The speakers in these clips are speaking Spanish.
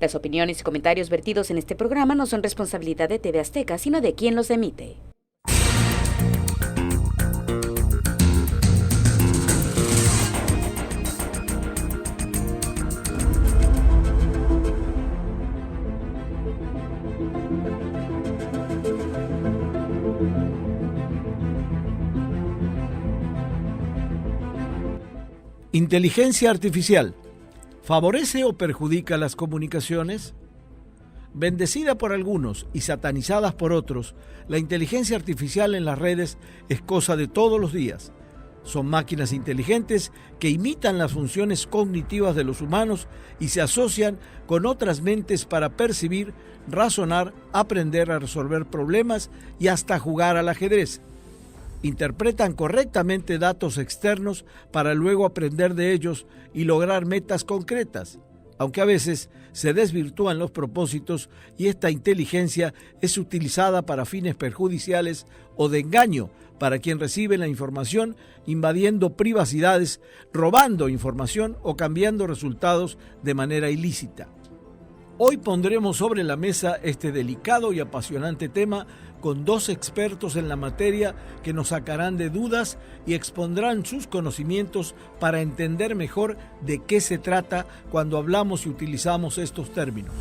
Las opiniones y comentarios vertidos en este programa no son responsabilidad de TV Azteca, sino de quien los emite. Inteligencia artificial, ¿favorece o perjudica las comunicaciones? Bendecida por algunos y satanizadas por otros, la inteligencia artificial en las redes es cosa de todos los días. Son máquinas inteligentes que imitan las funciones cognitivas de los humanos y se asocian con otras mentes para percibir, razonar, aprender a resolver problemas y hasta jugar al ajedrez. Interpretan correctamente datos externos para luego aprender de ellos y lograr metas concretas, aunque a veces se desvirtúan los propósitos y esta inteligencia es utilizada para fines perjudiciales o de engaño para quien recibe la información, invadiendo privacidades, robando información o cambiando resultados de manera ilícita. Hoy pondremos sobre la mesa este delicado y apasionante tema con dos expertos en la materia que nos sacarán de dudas y expondrán sus conocimientos para entender mejor de qué se trata cuando hablamos y utilizamos estos términos.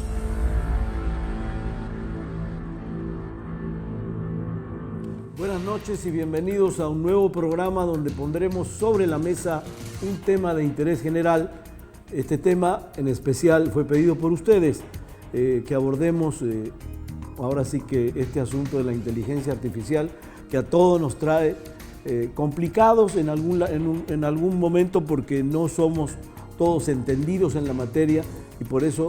Buenas noches y bienvenidos a un nuevo programa donde pondremos sobre la mesa un tema de interés general. Este tema en especial fue pedido por ustedes, que abordemos ahora sí que este asunto de la inteligencia artificial que a todos nos trae complicados en algún momento porque no somos todos entendidos en la materia y por eso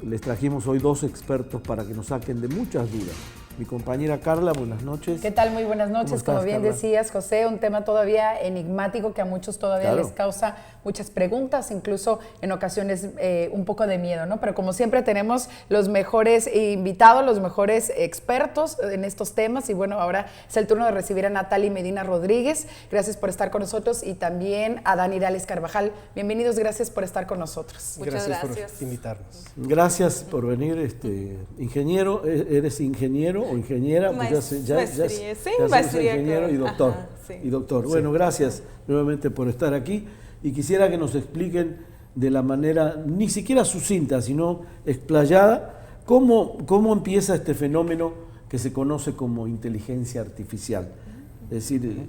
les trajimos hoy dos expertos para que nos saquen de muchas dudas. Mi compañera Carla, buenas noches. ¿Qué tal? Muy buenas noches. Como bien decías, José, un tema todavía enigmático que a muchos todavía les causa muchas preguntas, incluso en ocasiones un poco de miedo, ¿no? Pero como siempre tenemos los mejores invitados, los mejores expertos en estos temas y bueno, ahora es el turno de recibir a Natalie Medina Rodríguez. Gracias por estar con nosotros y también a Dani Dales Carvajal. Bienvenidos, gracias por estar con nosotros. Muchas gracias por invitarnos. Gracias por venir, ingeniero. ¿Eres ingeniero o ingeniera? Maestría, ingeniero y doctor. Ajá, sí. Y doctor. Bueno, gracias nuevamente por estar aquí. Y quisiera que nos expliquen de la manera, ni siquiera sucinta, sino explayada, cómo empieza este fenómeno que se conoce como inteligencia artificial. Es decir,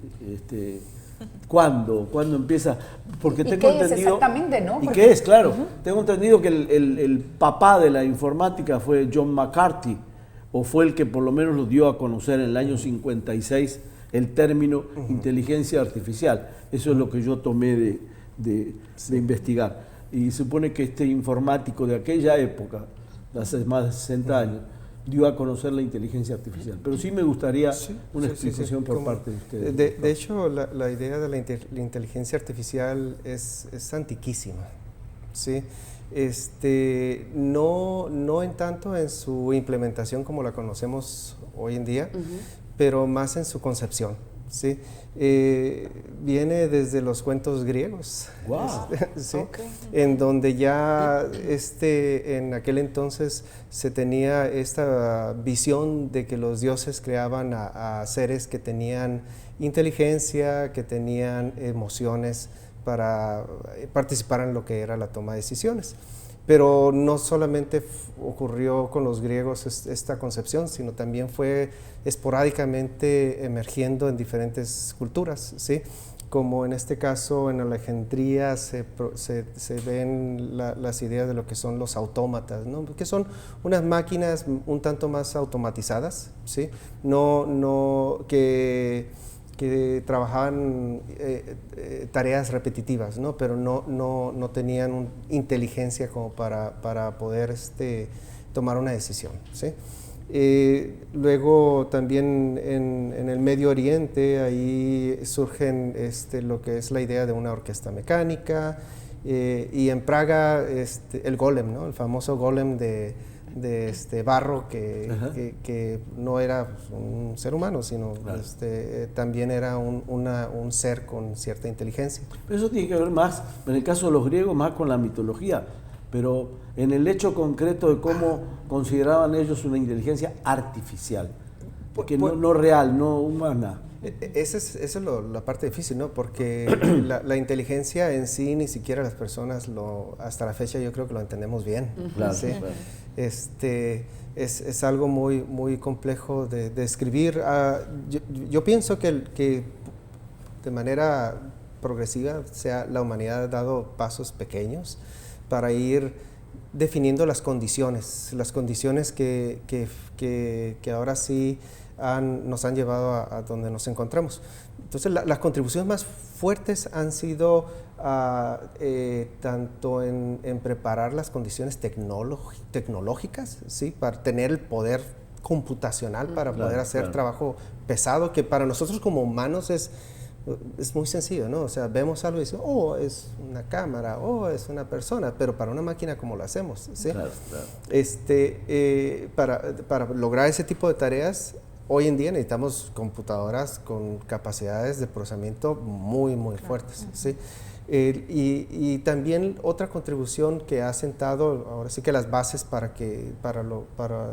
¿cuándo empieza? Porque tengo qué entendido, es exactamente, ¿no? ¿Y qué es? Claro. Tengo entendido que el papá de la informática fue John McCarthy, o fue el que por lo menos lo dio a conocer en el año 56 el término inteligencia artificial. Eso es lo que yo tomé de investigar. Y supone que este informático de aquella época, de hace más de 60 años, dio a conocer la inteligencia artificial. Pero sí me gustaría una explicación por parte de ustedes. De hecho, la idea de la inteligencia artificial es antiquísima, ¿sí? No en tanto en su implementación como la conocemos hoy en día, pero más en su concepción, ¿sí? Viene desde los cuentos griegos, wow. ¿sí? En donde ya en aquel entonces se tenía esta visión de que los dioses creaban a seres que tenían inteligencia, que tenían emociones, para participar en lo que era la toma de decisiones. Pero no solamente ocurrió con los griegos esta concepción, sino también fue esporádicamente emergiendo en diferentes culturas, ¿sí? Como en este caso en Alejandría se ven las ideas de lo que son los autómatas, ¿no? Que son unas máquinas un tanto más automatizadas, ¿sí? Que trabajaban tareas repetitivas, ¿no? Pero no tenían inteligencia como para poder tomar una decisión, ¿sí? Luego también en el Medio Oriente ahí surgen lo que es la idea de una orquesta mecánica y en Praga el golem, ¿no? El famoso golem de barro que no era un ser humano, sino también era un ser con cierta inteligencia. Pero eso tiene que ver más, en el caso de los griegos, más con la mitología, pero en el hecho concreto de cómo consideraban ellos una inteligencia artificial, porque no real, no humana. Esa es la parte difícil, ¿no? Porque la inteligencia en sí, ni siquiera las personas hasta la fecha yo creo que lo entendemos bien. Claro, ¿sí? claro. Es algo muy, muy complejo de describir. Yo pienso que de manera progresiva la humanidad ha dado pasos pequeños para ir definiendo las condiciones que ahora sí nos han llevado a donde nos encontramos. Entonces, las contribuciones más fuertes han sido tanto en preparar las condiciones tecnológicas, ¿sí? Para tener el poder computacional para poder hacer trabajo pesado, que para nosotros como humanos es muy sencillo, ¿no? O sea, vemos algo y decimos, oh, es una cámara, oh, es una persona, pero para una máquina, ¿cómo lo hacemos? ¿Sí? Claro. Para lograr ese tipo de tareas, hoy en día necesitamos computadoras con capacidades de procesamiento muy, muy fuertes, ¿sí? Y también otra contribución que ha sentado, ahora sí que las bases para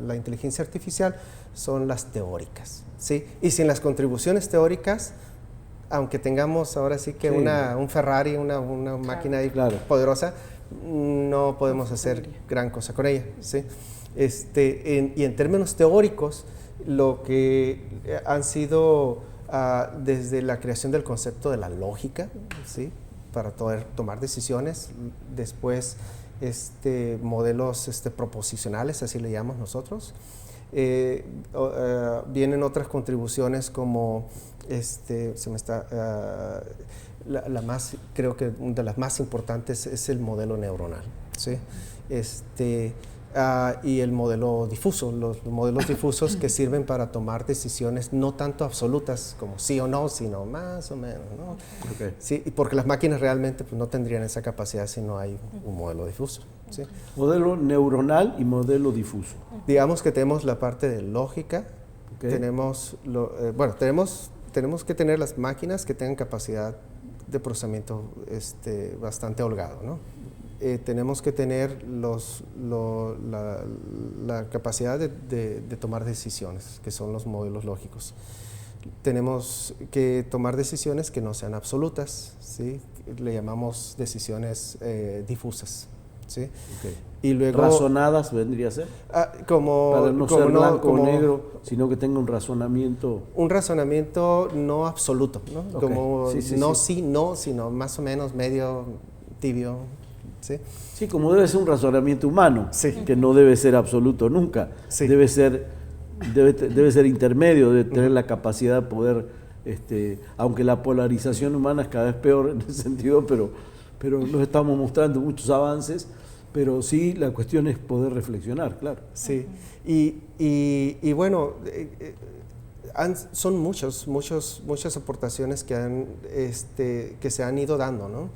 la inteligencia artificial son las teóricas, ¿sí? Y sin las contribuciones teóricas, aunque tengamos ahora sí que un Ferrari, una máquina poderosa, no podemos hacer gran cosa con ella, ¿sí? Y en términos teóricos, lo que han sido desde la creación del concepto de la lógica, ¿sí? Para poder tomar decisiones, después modelos proposicionales, así le llamamos nosotros. Vienen otras contribuciones como creo que una de las más importantes es el modelo neuronal, ¿sí? Y el modelo difuso, los modelos difusos que sirven para tomar decisiones no tanto absolutas como sí o no, sino más o menos, ¿no? Okay. Sí, porque las máquinas realmente no tendrían esa capacidad si no hay un modelo difuso, ¿sí? Modelo neuronal y modelo difuso. Digamos que tenemos la parte de lógica, tenemos que tener las máquinas que tengan capacidad de procesamiento bastante holgado, ¿no? Tenemos que tener la capacidad de tomar decisiones, que son los modelos lógicos. Tenemos que tomar decisiones que no sean absolutas, ¿sí? Le llamamos decisiones difusas, ¿sí? Okay. Y luego, razonadas vendría a ser. Para no ser blanco o negro, sino que tenga un razonamiento. Un razonamiento no absoluto, ¿no? Okay. Como sí, no, sino más o menos medio tibio. ¿Sí? Sí, como debe ser un razonamiento humano, que no debe ser absoluto nunca, debe ser intermedio, debe tener la capacidad de poder, aunque la polarización humana es cada vez peor en ese sentido, pero nos estamos mostrando muchos avances, pero sí la cuestión es poder reflexionar, claro. Sí, y bueno, son muchas aportaciones que se han ido dando, ¿no?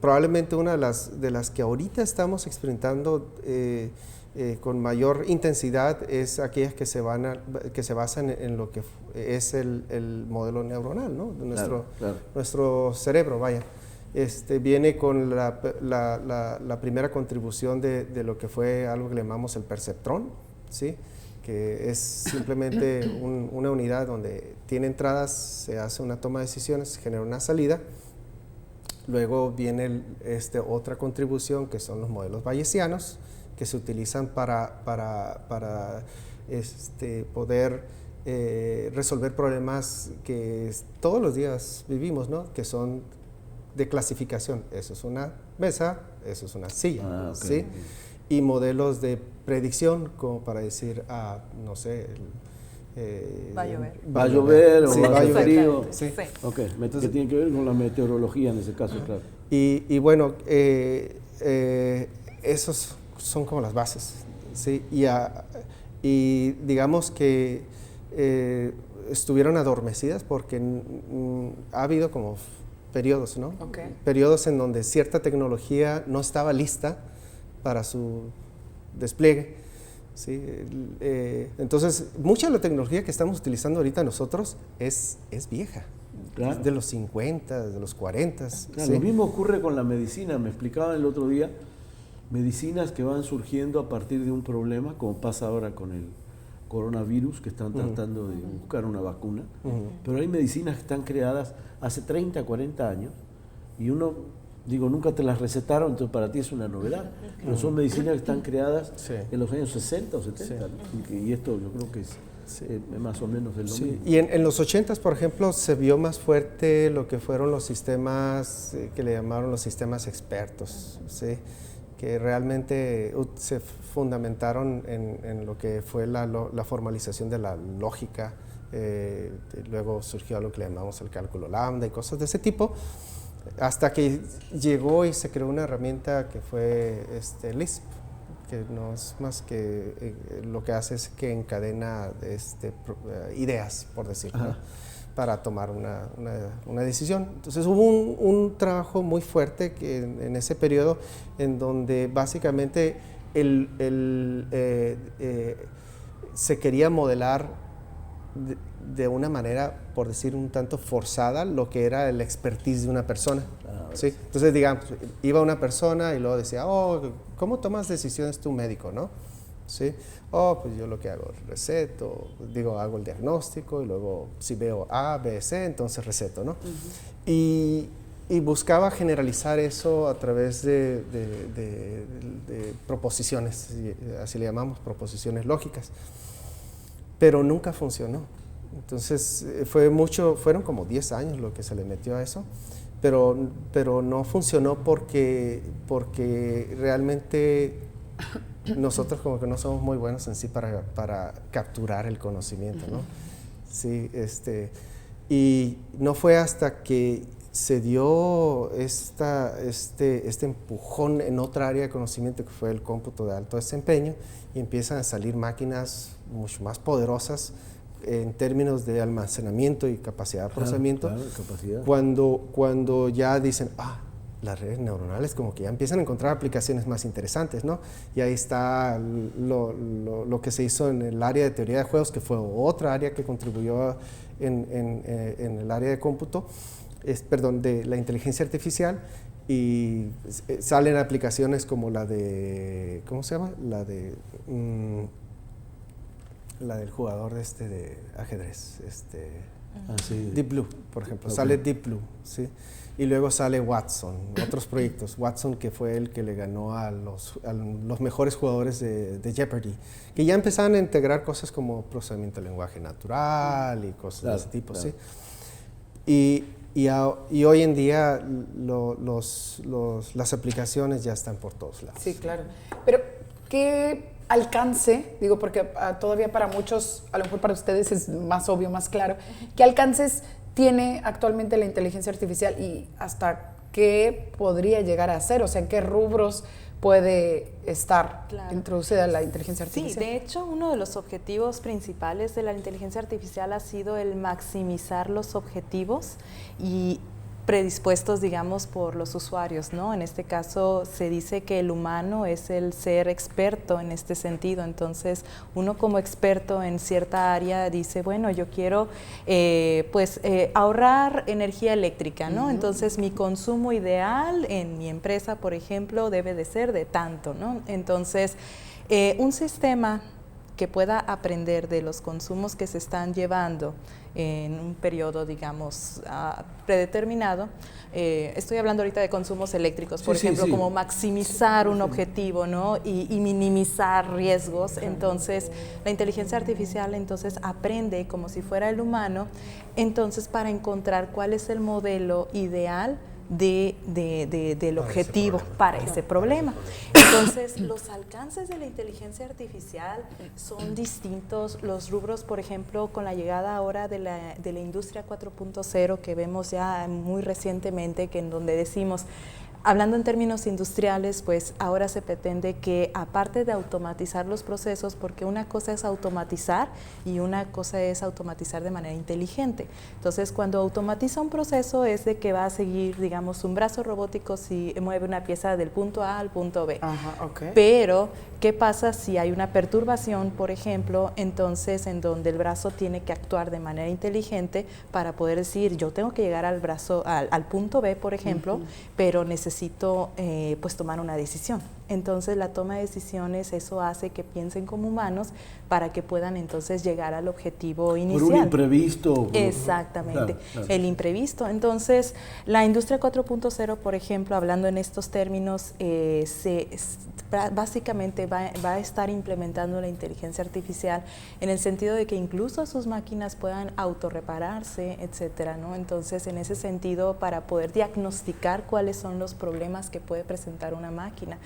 Probablemente una de las que ahorita estamos experimentando con mayor intensidad es aquellas que se basan en lo que es el modelo neuronal, ¿no? De nuestro cerebro, vaya. Viene con la primera contribución de lo que fue algo que le llamamos el perceptrón, ¿sí? Que es simplemente una unidad donde tiene entradas, se hace una toma de decisiones, se genera una salida. Luego viene otra contribución que son los modelos bayesianos, que se utilizan para poder resolver problemas que todos los días vivimos, ¿no? Que son de clasificación. Eso es una mesa, eso es una silla, ¿sí? Y modelos de predicción, como para decir, no sé, va a llover. Va a llover o va a hacer frío. Sí. Okay. Entonces, que tiene que ver con la meteorología en ese caso, claro. Y bueno, esos son como las bases, ¿sí? Y digamos que estuvieron adormecidas porque ha habido como periodos, ¿no? Periodos en donde cierta tecnología no estaba lista para su despliegue. ¿Sí? Entonces, mucha de la tecnología que estamos utilizando ahorita nosotros es vieja, de los 50, de los 40. Claro, ¿sí? Lo mismo ocurre con la medicina. Me explicaban el otro día, medicinas que van surgiendo a partir de un problema, como pasa ahora con el coronavirus, que están tratando de buscar una vacuna, pero hay medicinas que están creadas hace 30, 40 años, y uno, nunca te las recetaron, entonces para ti es una novedad, pero son medicinas que están creadas en los años 60 o 70, ¿no? Y esto yo creo que es más o menos de lo mismo. Y en los 80s, por ejemplo, se vio más fuerte lo que fueron los sistemas que le llamaron los sistemas expertos, ¿sí? Que realmente se fundamentaron en lo que fue la formalización de la lógica. Luego surgió lo que le llamamos el cálculo lambda y cosas de ese tipo, hasta que llegó y se creó una herramienta que fue Lisp, que no es más que lo que hace es que encadena ideas, por decirlo, ¿no? Para tomar una decisión. Entonces hubo un trabajo muy fuerte en ese periodo, en donde básicamente se quería modelar de una manera, por decir un tanto forzada, lo que era el expertise de una persona. ¿Sí? Entonces, digamos, iba una persona y luego decía, ¿cómo tomas decisiones tú, médico, no? ¿Sí? Pues yo lo que hago, receto, hago el diagnóstico y luego si veo A, B, C, entonces receto, ¿no? Y buscaba generalizar eso a través de proposiciones, así le llamamos, proposiciones lógicas, pero nunca funcionó. Entonces fueron como 10 años lo que se le metió a eso, pero no funcionó porque realmente nosotros como que no somos muy buenos en sí para capturar el conocimiento, ¿no? Sí, y no fue hasta que se dio este empujón en otra área de conocimiento, que fue el cómputo de alto desempeño, y empiezan a salir máquinas mucho más poderosas en términos de almacenamiento y capacidad de procesamiento, capacidad. Cuando ya dicen, las redes neuronales como que ya empiezan a encontrar aplicaciones más interesantes, ¿no? Y ahí está lo que se hizo en el área de teoría de juegos, que fue otra área que contribuyó en el área de cómputo, de la inteligencia artificial, y salen aplicaciones como la de, ¿cómo se llama? La del jugador de ajedrez, Deep Blue, por ejemplo. Okay. Sale Deep Blue, ¿sí? Y luego sale Watson, otros proyectos. Watson, que fue el que le ganó a los mejores jugadores de Jeopardy, que ya empezaban a integrar cosas como procesamiento de lenguaje natural y cosas de ese tipo, ¿sí? Y hoy en día las aplicaciones ya están por todos lados. Sí, claro. Pero, ¿qué alcance, porque todavía para muchos, a lo mejor para ustedes es más obvio, más claro, qué alcances tiene actualmente la inteligencia artificial y hasta qué podría llegar a ser? O sea, ¿en qué rubros puede estar introducida la inteligencia artificial? Sí, de hecho, uno de los objetivos principales de la inteligencia artificial ha sido el maximizar los objetivos y predispuestos, digamos, por los usuarios, ¿no? En este caso se dice que el humano es el ser experto en este sentido, entonces uno como experto en cierta área dice, bueno, yo quiero ahorrar energía eléctrica, ¿no? Entonces mi consumo ideal en mi empresa, por ejemplo, debe de ser de tanto, ¿no? Entonces un sistema que pueda aprender de los consumos que se están llevando en un periodo, digamos, predeterminado. Estoy hablando ahorita de consumos eléctricos, por ejemplo, como maximizar un objetivo, ¿no? y minimizar riesgos. Entonces, la inteligencia artificial entonces aprende como si fuera el humano, entonces para encontrar cuál es el modelo ideal del objetivo para ese problema. Entonces, los alcances de la inteligencia artificial son distintos. Los rubros, por ejemplo, con la llegada ahora de la industria 4.0 que vemos ya muy recientemente, que en donde decimos, Hablando en términos industriales, pues ahora se pretende que aparte de automatizar los procesos, porque una cosa es automatizar y una cosa es automatizar de manera inteligente. Entonces, cuando automatiza un proceso es de que va a seguir, digamos, un brazo robótico si mueve una pieza del punto A al punto B. Ajá, okay. Pero, ¿qué pasa si hay una perturbación, por ejemplo, entonces en donde el brazo tiene que actuar de manera inteligente para poder decir, yo tengo que llegar al punto B, por ejemplo, pero necesito pues tomar una decisión. Entonces la toma de decisiones, eso hace que piensen como humanos para que puedan entonces llegar al objetivo inicial. Por un imprevisto. Exactamente, claro. El imprevisto. Entonces la industria 4.0, por ejemplo, hablando en estos términos, básicamente va a estar implementando la inteligencia artificial en el sentido de que incluso sus máquinas puedan autorrepararse, etcétera, ¿no? Entonces, en ese sentido, para poder diagnosticar cuáles son los problemas que puede presentar una máquina.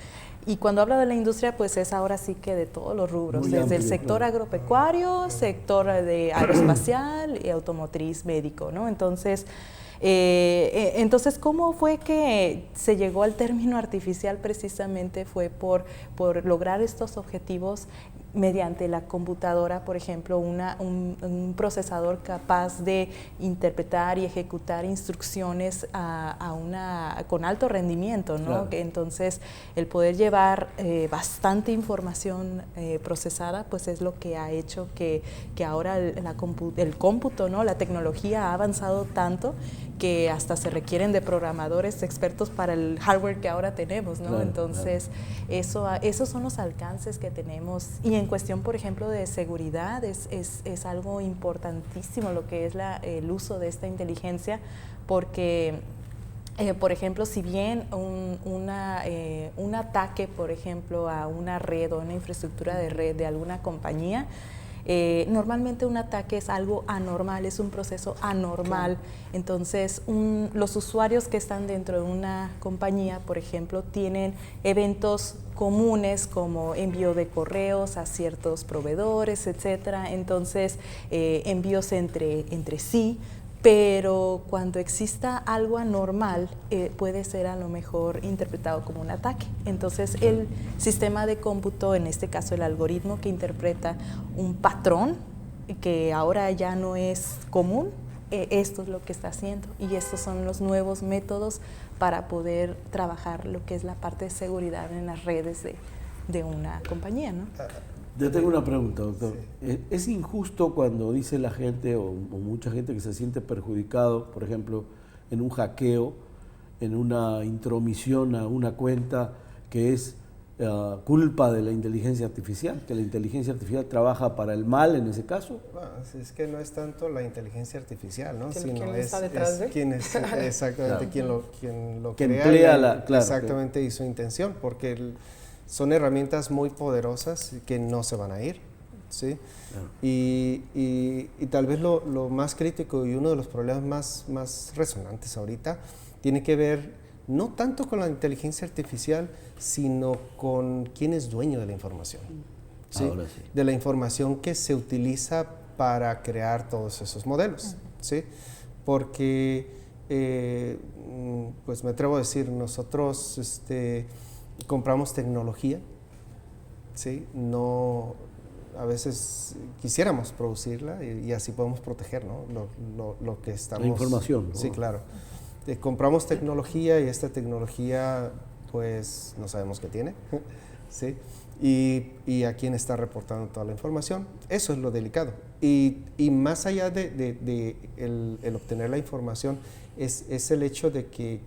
Y cuando hablo de la industria, pues es ahora sí que de todos los rubros, muy desde amplio, el sector agropecuario, sector de aeroespacial y automotriz, médico, ¿no? Entonces, ¿cómo fue que se llegó al término artificial? Precisamente fue por lograr estos objetivos mediante la computadora, por ejemplo, un procesador capaz de interpretar y ejecutar instrucciones con alto rendimiento, ¿no? Claro. Entonces, el poder llevar bastante información procesada, pues es lo que ha hecho que ahora el cómputo, ¿no? La tecnología ha avanzado tanto que hasta se requieren de programadores expertos para el hardware que ahora tenemos, ¿no? Claro, Entonces, esos son los alcances que tenemos. Y en cuestión, por ejemplo, de seguridad, es algo importantísimo lo que es el uso de esta inteligencia, porque, por ejemplo, si bien un ataque, por ejemplo, a una red o una infraestructura de red de alguna compañía, normalmente un ataque es algo anormal, es un proceso anormal. Claro. Entonces, los usuarios que están dentro de una compañía, por ejemplo, tienen eventos comunes como envío de correos a ciertos proveedores, etcétera. Entonces, envíos entre sí. Pero cuando exista algo anormal, puede ser a lo mejor interpretado como un ataque. Entonces, el sistema de cómputo, en este caso el algoritmo que interpreta un patrón que ahora ya no es común, esto es lo que está haciendo. Y estos son los nuevos métodos para poder trabajar lo que es la parte de seguridad en las redes de una compañía, ¿no? Yo tengo una pregunta, doctor. Sí. ¿Es injusto cuando dice la gente o mucha gente que se siente perjudicado, por ejemplo, en un hackeo, en una intromisión a una cuenta que es culpa de la inteligencia artificial, que la inteligencia artificial trabaja para el mal en ese caso? Bueno, es que no es tanto la inteligencia artificial, ¿no? ¿Quién Sino está detrás de? quién es exactamente Claro. quien lo que crea emplea exactamente y su intención, porque son herramientas muy poderosas que no se van a ir, ¿sí? Claro. Y tal vez lo más crítico y uno de los problemas más resonantes ahorita tiene que ver no tanto con la inteligencia artificial, sino con quién es dueño de la información, ¿sí? Ahora sí. De la información que se utiliza para crear todos esos modelos, ¿sí? Porque, pues me atrevo a decir, nosotros compramos tecnología, ¿sí? No, a veces quisiéramos producirla y así podemos proteger, ¿no? lo que estamos... La información, ¿no? Sí, claro. Compramos tecnología y esta tecnología, pues, no sabemos qué tiene, ¿sí? Y a quién está reportando toda la información. Eso es lo delicado. Y más allá de el obtener la información, es el hecho de que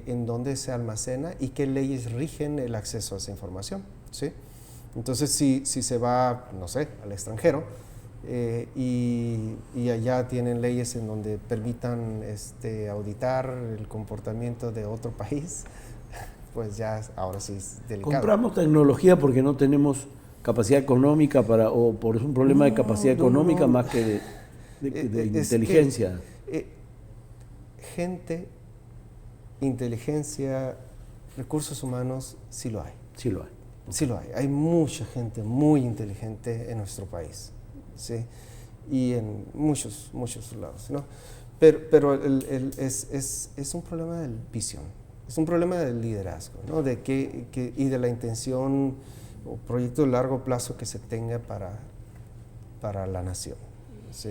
en dónde se almacena y qué leyes rigen el acceso a esa información, ¿sí? Entonces, si se va, no sé, al extranjero y allá tienen leyes en donde permitan auditar el comportamiento de otro país, pues ya ahora sí es delicado. Compramos tecnología porque no tenemos capacidad económica o por un problema de capacidad económica más que de inteligencia. Gente, inteligencia, recursos humanos, sí lo hay. Sí lo hay. Sí lo hay. Hay mucha gente muy inteligente en nuestro país, ¿sí? Y en muchos lados, ¿no? Pero es un problema de visión, es un problema del liderazgo, ¿no? Y de la intención o proyecto de largo plazo que se tenga para la nación, ¿sí?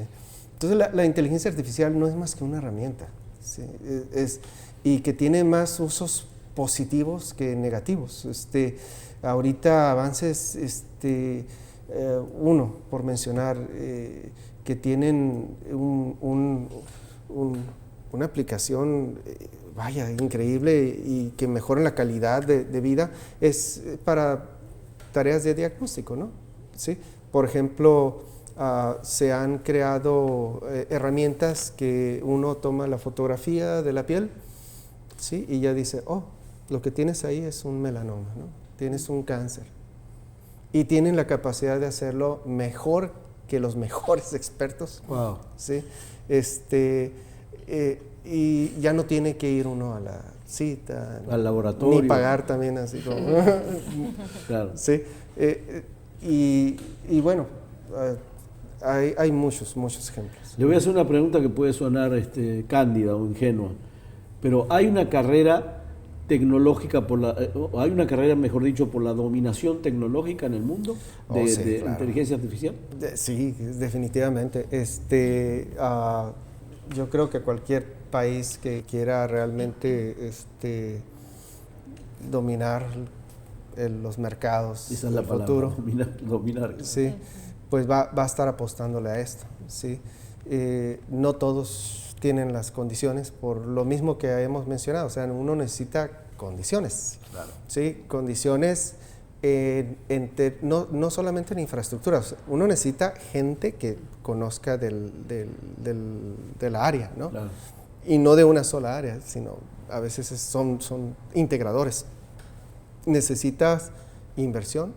Entonces la inteligencia artificial no es más que una herramienta, ¿sí? Y que tiene más usos positivos que negativos. Ahorita avances, uno, por mencionar, que tienen una aplicación, increíble y que mejoran la calidad de vida, es para tareas de diagnóstico, ¿no? ¿Sí? Por ejemplo, se han creado herramientas que uno toma la fotografía de la piel, ¿sí? Y ya dice, lo que tienes ahí es un melanoma, ¿no? Tienes un cáncer. Y tienen la capacidad de hacerlo mejor que los mejores expertos. Wow. ¿Sí? Y ya no tiene que ir uno a la cita, al laboratorio, ni pagar también así como. Claro. ¿Sí? Y bueno, hay muchos ejemplos. Le voy a hacer una pregunta que puede sonar cándida o ingenua, pero hay una carrera tecnológica hay una carrera, mejor dicho, por la dominación tecnológica en el mundo de claro. Inteligencia artificial. Sí, definitivamente. Yo creo que cualquier país que quiera realmente dominar los mercados esa es la palabra, futuro, dominar. Sí, pues va a estar apostándole a esto. ¿Sí? No todos tienen las condiciones por lo mismo que hemos mencionado, o sea, uno necesita condiciones, claro. ¿Sí? Condiciones no solamente en infraestructura, uno necesita gente que conozca de la área, ¿no? Claro. Y no de una sola área, sino a veces son integradores. Necesitas inversión,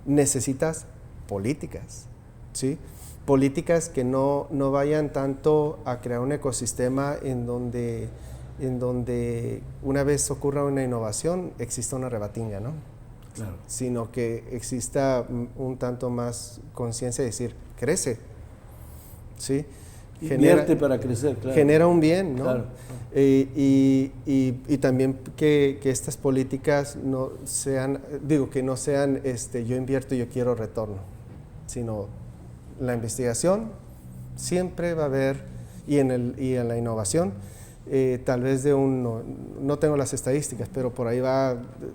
necesitas políticas, ¿sí? Políticas que no vayan tanto a crear un ecosistema en donde una vez ocurra una innovación exista una rebatinga, ¿no? Claro. Sino que exista un tanto más conciencia de decir, crece, ¿sí? Invierte para crecer, claro. Genera un bien, ¿no? Claro. Y también que estas políticas no sean, yo invierto y yo quiero retorno, sino la investigación siempre va a haber, y en la innovación, tal vez no tengo las estadísticas, pero por ahí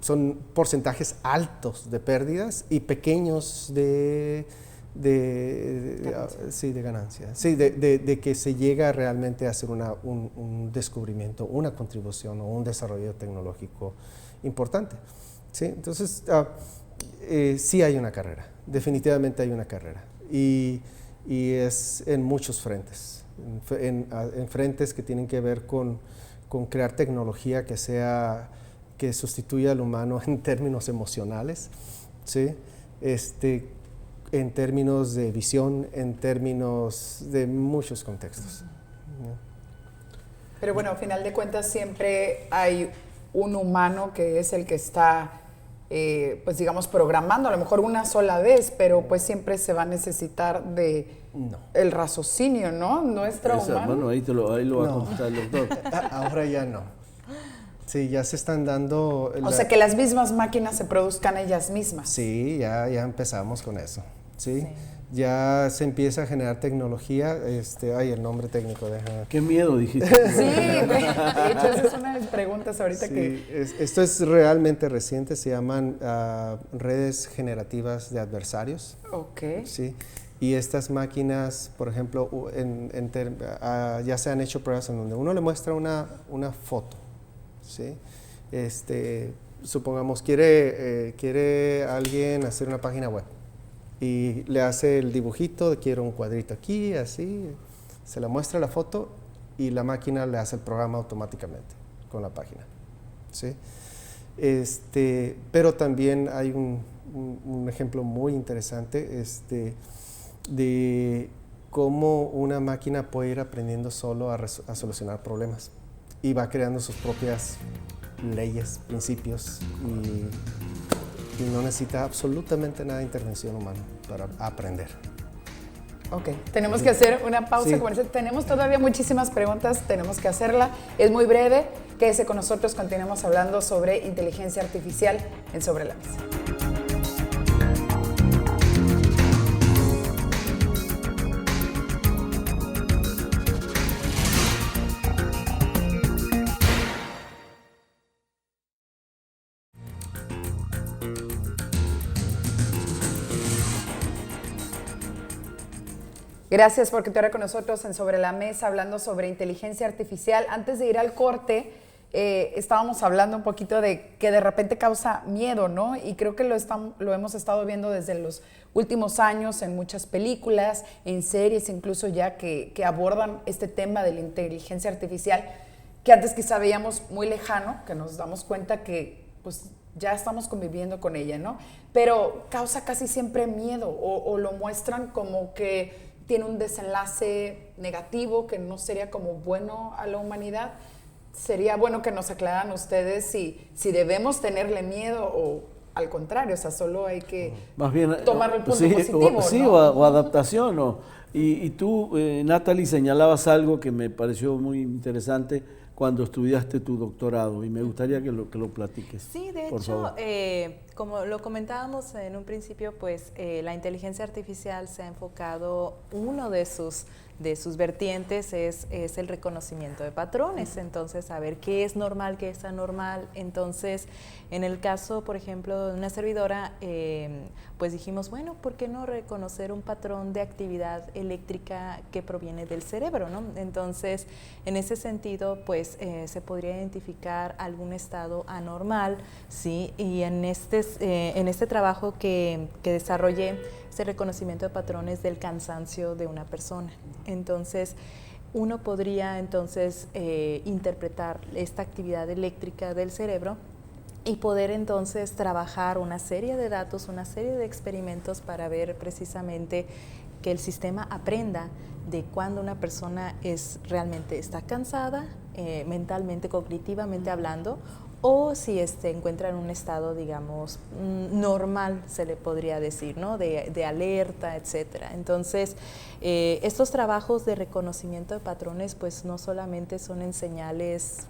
son porcentajes altos de pérdidas y pequeños de ganancia. Sí, de que se llega realmente a hacer un descubrimiento, una contribución o un desarrollo tecnológico importante. ¿Sí? Entonces, sí hay una carrera, definitivamente hay una carrera. Y es en muchos frentes, en frentes que tienen que ver con crear tecnología que sustituya al humano en términos emocionales, ¿sí? En términos de visión, en términos de muchos contextos. Pero bueno, al final de cuentas siempre hay un humano que es el que está, pues digamos, programando, a lo mejor una sola vez, pero pues siempre se va a necesitar el raciocinio, ¿no? Nuestro humano. Bueno, ahí lo va a contestar el doctor. Ahora ya no. Sí, ya se están dando... O sea, que las mismas máquinas se produzcan ellas mismas. Sí, ya empezamos con eso. ¿Sí? Ya se empieza a generar tecnología, el nombre técnico, déjame. Qué miedo, dijiste. Sí, de hecho, esa es una de las preguntas ahorita esto es realmente reciente, se llaman redes generativas de adversarios. Ok. Sí, y estas máquinas, por ejemplo, ya se han hecho pruebas en donde uno le muestra una foto, ¿sí? Supongamos, quiere alguien hacer una página web. Y le hace el dibujito, quiero un cuadrito aquí, así, se le muestra la foto y la máquina le hace el programa automáticamente con la página, ¿sí? Pero también hay un ejemplo muy interesante de cómo una máquina puede ir aprendiendo solo a solucionar problemas y va creando sus propias leyes, principios y no necesita absolutamente nada de intervención humana para aprender. Ok, tenemos que hacer una pausa comercial. Tenemos todavía muchísimas preguntas, tenemos que hacerla. Es muy breve. Quédese con nosotros, continuemos hablando sobre inteligencia artificial en Sobre la Mesa. Gracias por continuar con nosotros en Sobre la Mesa, hablando sobre inteligencia artificial. Antes de ir al corte, estábamos hablando un poquito de que de repente causa miedo, ¿no? Y creo que lo hemos estado viendo desde los últimos años en muchas películas, en series, incluso ya que abordan este tema de la inteligencia artificial, que antes quizá veíamos muy lejano, que nos damos cuenta que pues ya estamos conviviendo con ella, ¿no? Pero causa casi siempre miedo o lo muestran como que tiene un desenlace negativo que no sería como bueno a la humanidad. Sería bueno que nos aclararan ustedes si debemos tenerle miedo o al contrario, o sea, solo hay que más bien tomar el punto positivo. ¿no? o adaptación. Y tú, Natalie, señalabas algo que me pareció muy interesante cuando estudiaste tu doctorado y me gustaría que lo platiques. Sí, de hecho, como lo comentábamos en un principio, pues la inteligencia artificial se ha enfocado, uno de sus vertientes es el reconocimiento de patrones, entonces saber qué es normal, qué es anormal. Entonces, en el caso, por ejemplo, de una servidora, pues dijimos, bueno, ¿por qué no reconocer un patrón de actividad eléctrica que proviene del cerebro, ¿no? Entonces, en ese sentido, pues se podría identificar algún estado anormal, ¿sí? Y en este trabajo que desarrollé, el reconocimiento de patrones del cansancio de una persona. Entonces, uno podría entonces interpretar esta actividad eléctrica del cerebro y poder entonces trabajar una serie de datos, una serie de experimentos para ver precisamente que el sistema aprenda de cuando una persona realmente está cansada, mentalmente, cognitivamente hablando, o si encuentra en un estado, digamos, normal, se le podría decir, ¿no? De alerta, etcétera. Entonces, estos trabajos de reconocimiento de patrones, pues no solamente son en señales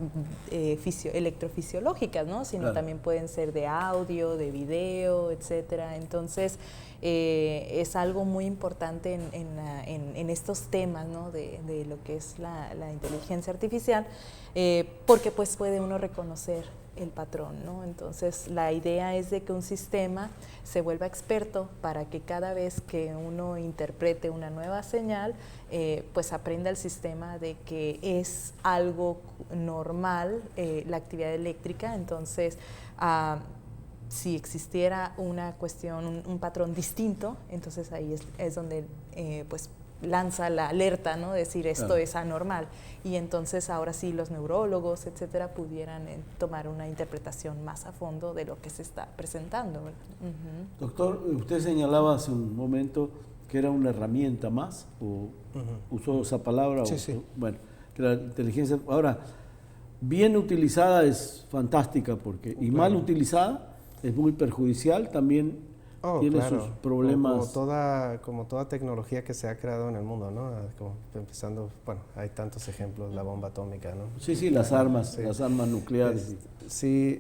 electrofisiológicas, ¿no? Sino también pueden ser de audio, de video, etcétera. Entonces, es algo muy importante en estos temas, ¿no? de lo que es la inteligencia artificial, porque pues puede uno reconocer el patrón, ¿no? Entonces la idea es de que un sistema se vuelva experto para que cada vez que uno interprete una nueva señal, pues aprenda el sistema de que es algo normal la actividad eléctrica. Entonces si existiera una cuestión, un patrón distinto, entonces ahí es donde pues lanza la alerta, ¿no? Decir esto es anormal. Y entonces ahora sí los neurólogos, etcétera, pudieran tomar una interpretación más a fondo de lo que se está presentando. Doctor, usted señalaba hace un momento que era una herramienta más, o usó esa palabra. Sí. Bueno, que la inteligencia, ahora, bien utilizada es fantástica, y mal utilizada es muy perjudicial, también tiene sus problemas. Como toda tecnología que se ha creado en el mundo, ¿no? Como empezando, bueno, hay tantos ejemplos, la bomba atómica, ¿no? Sí, las armas nucleares. Sí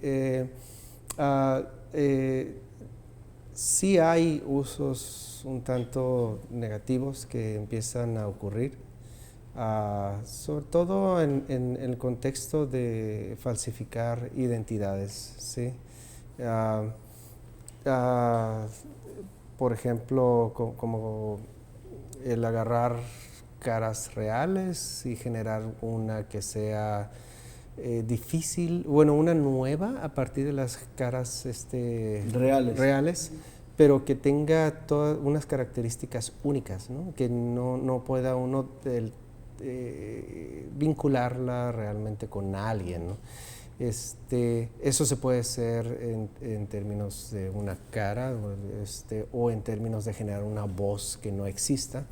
hay usos un tanto negativos que empiezan a ocurrir, sobre todo en el contexto de falsificar identidades, ¿sí? Por ejemplo, como el agarrar caras reales y generar una que sea difícil, bueno, una nueva a partir de las caras reales, pero que tenga todas unas características únicas, ¿no? Que no pueda uno vincularla realmente con alguien, ¿no? Eso se puede hacer en términos de una cara o en términos de generar una voz que no exista.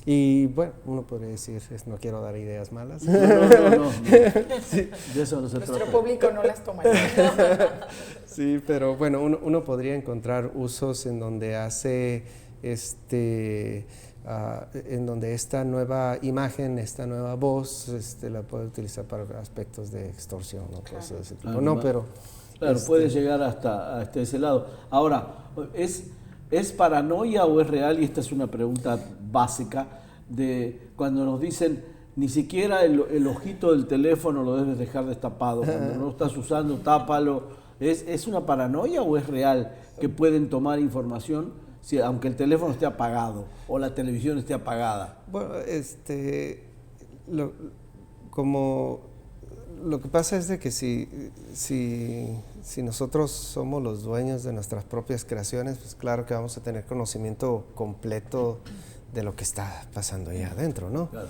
Y bueno, uno podría decir, no quiero dar ideas malas. No. Sí, de eso no se trata. Nuestro público no las toma. Sí, pero bueno, uno podría encontrar usos en donde hace en donde esta nueva imagen, esta nueva voz, la puede utilizar para aspectos de extorsión o cosas de ese tipo. No, pero... Claro, puede llegar hasta ese lado. Ahora, ¿es paranoia o es real? Y esta es una pregunta básica, de cuando nos dicen, ni siquiera el ojito del teléfono lo debes dejar destapado, cuando no lo estás usando, tápalo. ¿Es una paranoia o es real que pueden tomar información aunque el teléfono esté apagado o la televisión esté apagada? Bueno, lo que pasa es de que si nosotros somos los dueños de nuestras propias creaciones, pues claro que vamos a tener conocimiento completo de lo que está pasando ahí adentro, ¿no? Claro.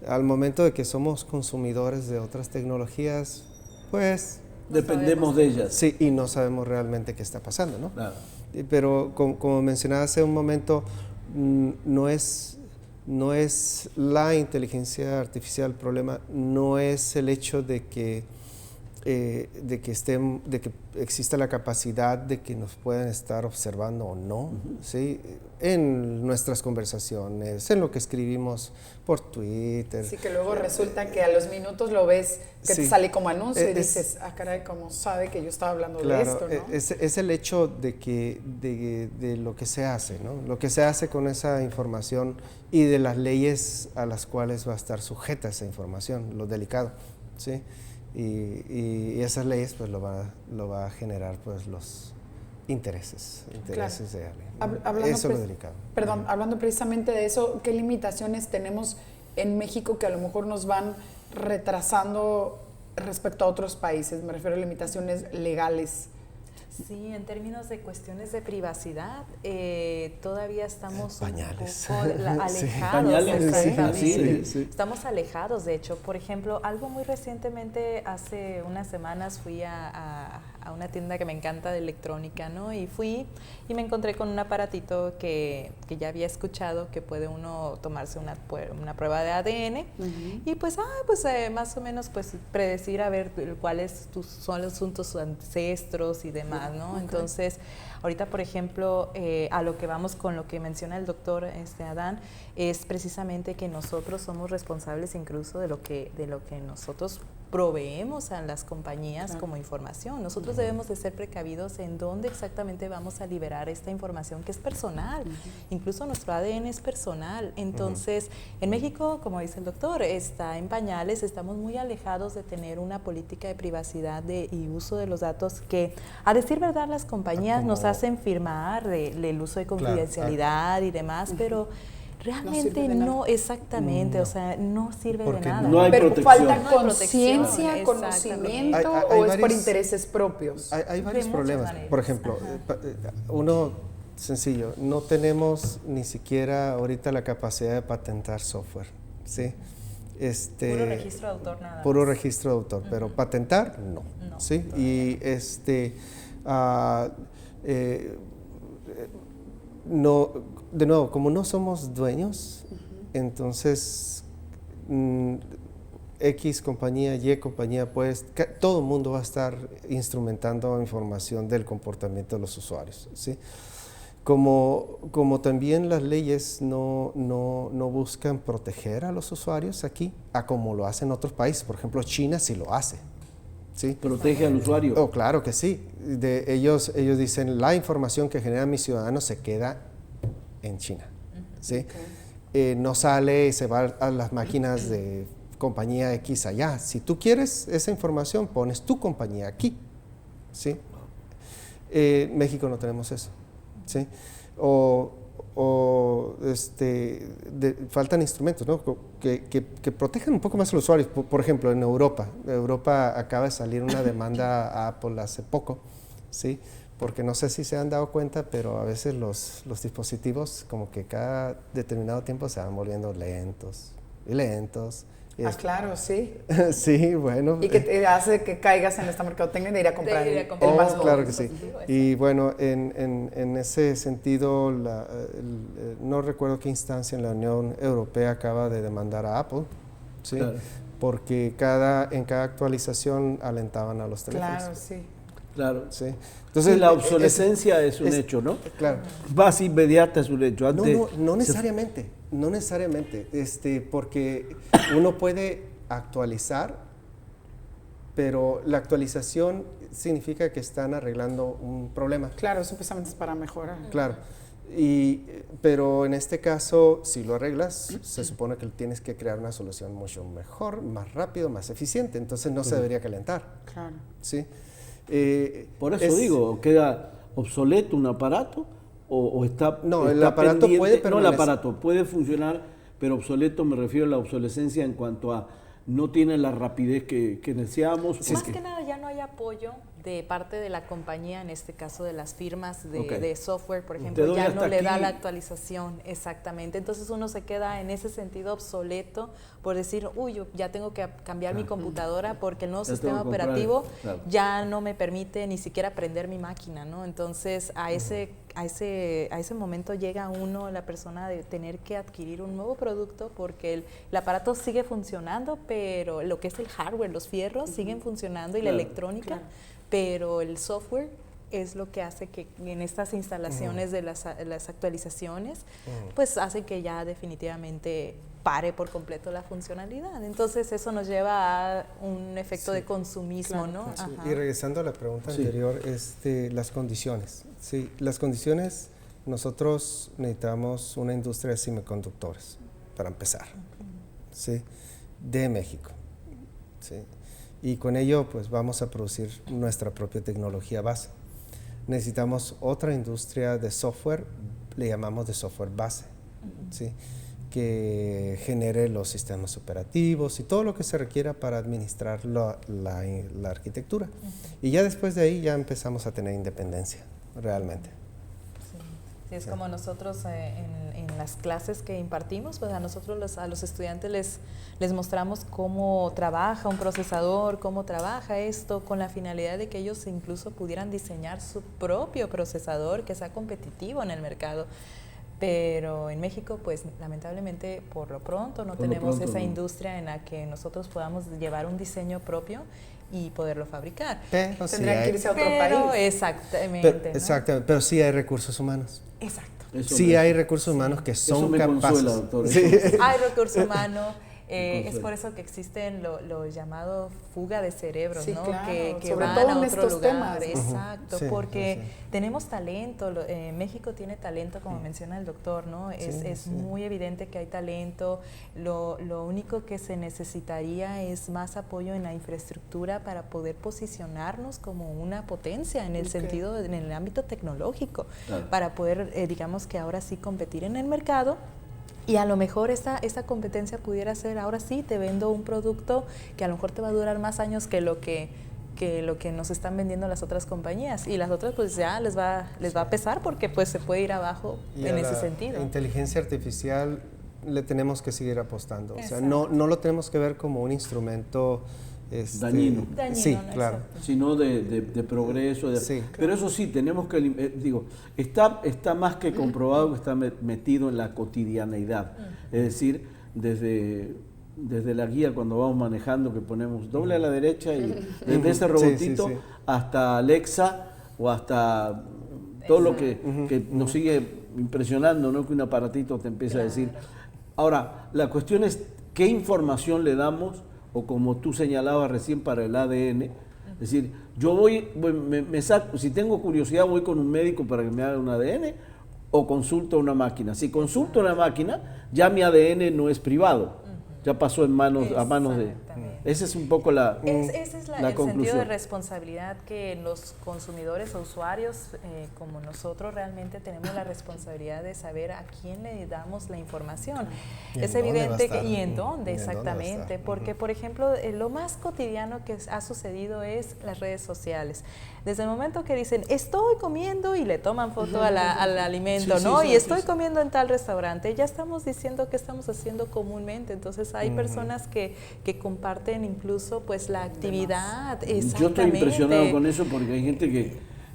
Al momento de que somos consumidores de otras tecnologías, pues... dependemos de ellas. Sí, y no sabemos realmente qué está pasando, ¿no? Claro. Pero como mencionaba hace un momento, no es la inteligencia artificial el problema, no es el hecho de que exista la capacidad de que nos puedan estar observando o no, ¿sí? En nuestras conversaciones, en lo que escribimos por Twitter. Sí, que luego resulta que a los minutos lo ves, que te sale como anuncio y dices, caray, ¿cómo sabe que yo estaba hablando de esto, ¿no? Es el hecho de lo que se hace, ¿no? Lo que se hace con esa información y de las leyes a las cuales va a estar sujeta esa información, lo delicado, ¿sí? Y esas leyes pues lo va a generar pues los intereses claro. de alguien. Eso es lo delicado. Perdón, hablando precisamente de eso, ¿qué limitaciones tenemos en México que a lo mejor nos van retrasando respecto a otros países? Me refiero a limitaciones legales. Sí, en términos de cuestiones de privacidad, todavía estamos pañales. un poco alejados. Sí. Pañales, sí. Estamos alejados, de hecho. Por ejemplo, algo muy recientemente, hace unas semanas, fui a una tienda que me encanta de electrónica, ¿no? Y fui y me encontré con un aparatito que ya había escuchado que puede uno tomarse una prueba de ADN y pues más o menos pues predecir a ver cuáles son tus ancestros y demás, ¿no? Okay. Entonces, ahorita, por ejemplo, a lo que vamos con lo que menciona el doctor Adán, es precisamente que nosotros somos responsables incluso de lo que nosotros proveemos a las compañías claro. como información. Nosotros debemos de ser precavidos en dónde exactamente vamos a liberar esta información que es personal. Incluso nuestro ADN es personal. Entonces, en México, como dice el doctor, está en pañales, estamos muy alejados de tener una política de privacidad y uso de los datos que, a decir verdad, las compañías nos hacen firmar el uso de confidencialidad y demás, pero realmente no exactamente, o sea, no sirve de nada. No hay pero protección. falta conciencia, conocimiento o es por intereses propios. Hay varios problemas. Por ejemplo, uno sencillo, no tenemos ni siquiera ahorita la capacidad de patentar software, ¿sí? Puro registro de autor nada más. Puro registro de autor, pero patentar no, ¿sí? Y no, de nuevo, como no somos dueños, entonces X compañía, Y compañía, pues todo el mundo va a estar instrumentando información del comportamiento de los usuarios, ¿sí? Como también las leyes no buscan proteger a los usuarios aquí, a como lo hacen otros países. Por ejemplo, China sí lo hace. ¿Sí? ¿Protege al usuario? Oh, claro que sí. Ellos dicen, la información que generan mis ciudadanos se queda en China. ¿Sí? Okay. No sale y se va a las máquinas de compañía X allá. Si tú quieres esa información, pones tu compañía aquí. ¿Sí? México no tenemos eso. ¿Sí? Faltan instrumentos, ¿no? que protejan un poco más a los usuarios. Por ejemplo, en Europa acaba de salir una demanda a Apple hace poco, ¿sí? Porque no sé si se han dado cuenta, pero a veces los dispositivos como que cada determinado tiempo se van volviendo lentos y lentos. Claro, sí. Sí, bueno. Y que te hace que caigas en esta mercadotecnia de ir a comprar el más nuevo. Claro que sí. Y bueno, en ese sentido, no recuerdo qué instancia en la Unión Europea acaba de demandar a Apple, ¿sí? Claro. Porque en cada actualización alentaban a los teléfonos. Claro, sí. Claro. ¿sí? Entonces la obsolescencia es un hecho, ¿no? Claro. Más inmediata es un hecho. No necesariamente, no necesariamente, porque uno puede actualizar, pero la actualización significa que están arreglando un problema. Claro, supuestamente es para mejorar. Claro. Pero en este caso, si lo arreglas, se supone que tienes que crear una solución mucho mejor, más rápido, más eficiente. Entonces no se debería calentar. Claro. ¿Sí? Por eso digo, ¿queda obsoleto un aparato o está No, el está aparato pendiente? puede No, permanecer. el aparato puede funcionar, pero obsoleto me refiero a la obsolescencia en cuanto a no tiene la rapidez que deseamos. Más que nada ya no hay apoyo de parte de la compañía, en este caso de las firmas de software, por ejemplo, ya no le da la actualización, exactamente. Entonces uno se queda en ese sentido obsoleto por decir, uy, yo ya tengo que cambiar mi computadora porque el nuevo sistema operativo ya no me permite ni siquiera prender mi máquina, ¿no? Entonces a ese momento llega uno, la persona, de tener que adquirir un nuevo producto porque el aparato sigue funcionando, pero lo que es el hardware, los fierros siguen funcionando y la electrónica, pero el software es lo que hace que en estas instalaciones de las actualizaciones, pues hace que ya definitivamente pare por completo la funcionalidad. Entonces eso nos lleva a un efecto de consumismo, ¿no? Sí. Y regresando a la pregunta anterior, las condiciones. Sí, las condiciones, nosotros necesitamos una industria de semiconductores, para empezar, ¿sí? De México, ¿sí? Y con ello, pues vamos a producir nuestra propia tecnología base. Necesitamos otra industria de software, le llamamos de software base, ¿sí? Que genere los sistemas operativos y todo lo que se requiera para administrar la arquitectura. Y ya después de ahí ya empezamos a tener independencia, realmente. Sí, es como nosotros en las clases que impartimos, pues a nosotros a los estudiantes les mostramos cómo trabaja un procesador, cómo trabaja esto, con la finalidad de que ellos incluso pudieran diseñar su propio procesador que sea competitivo en el mercado. Pero en México, pues lamentablemente por lo pronto no tenemos esa industria en la que nosotros podamos llevar un diseño propio y poderlo fabricar. Pero tendrían que irse a otro país. Exactamente. Exactamente, pero sí hay recursos humanos. Exacto. Sí hay recursos humanos que son capaces. Consuela, doctor. Sí. Hay recurso humano. Es por eso que existen lo llamado fuga de cerebros, ¿no? Claro, que sobre van todo a en otro estos lugar. temas, ¿no? Exacto, Sí, porque tenemos talento. México tiene talento, como menciona el doctor, ¿no? Es muy evidente que hay talento. Lo único que se necesitaría es más apoyo en la infraestructura para poder posicionarnos como una potencia en el sentido, en el ámbito tecnológico, para poder, digamos que ahora sí competir en el mercado. Y a lo mejor esta competencia pudiera ser, ahora sí, te vendo un producto que a lo mejor te va a durar más años que lo que nos están vendiendo las otras compañías. Y las otras pues ya les va a pesar porque pues se puede ir abajo en ese sentido. Inteligencia artificial le tenemos que seguir apostando. Exacto. O sea, no lo tenemos que ver como un instrumento dañino. Sí, ¿no? claro. Sino de progreso. Sí, pero eso sí, tenemos que, está más que comprobado que está metido en la cotidianeidad. Es decir, desde la guía cuando vamos manejando, que ponemos doble a la derecha y desde ese robotito hasta Alexa o hasta todo lo que nos sigue impresionando, ¿no? Que un aparatito te empieza a decir. Ahora, la cuestión es qué información le damos, o como tú señalabas recién para el ADN, es decir, yo me saco, si tengo curiosidad voy con un médico para que me haga un ADN o consulto a una máquina. Si consulto a una máquina, ya mi ADN no es privado, ya pasó a manos de... Esa es un poco la ese es el conclusión. sentido de responsabilidad que los consumidores o usuarios como nosotros realmente tenemos la responsabilidad de saber a quién le damos la información. Es evidente que, y en dónde exactamente, porque por ejemplo lo más cotidiano que ha sucedido es las redes sociales. Desde el momento que dicen estoy comiendo y le toman foto al alimento, ¿no? Y estoy comiendo en tal restaurante, ya estamos diciendo qué estamos haciendo comúnmente. Entonces hay personas que comparten incluso pues la actividad. Yo estoy impresionado con eso porque hay gente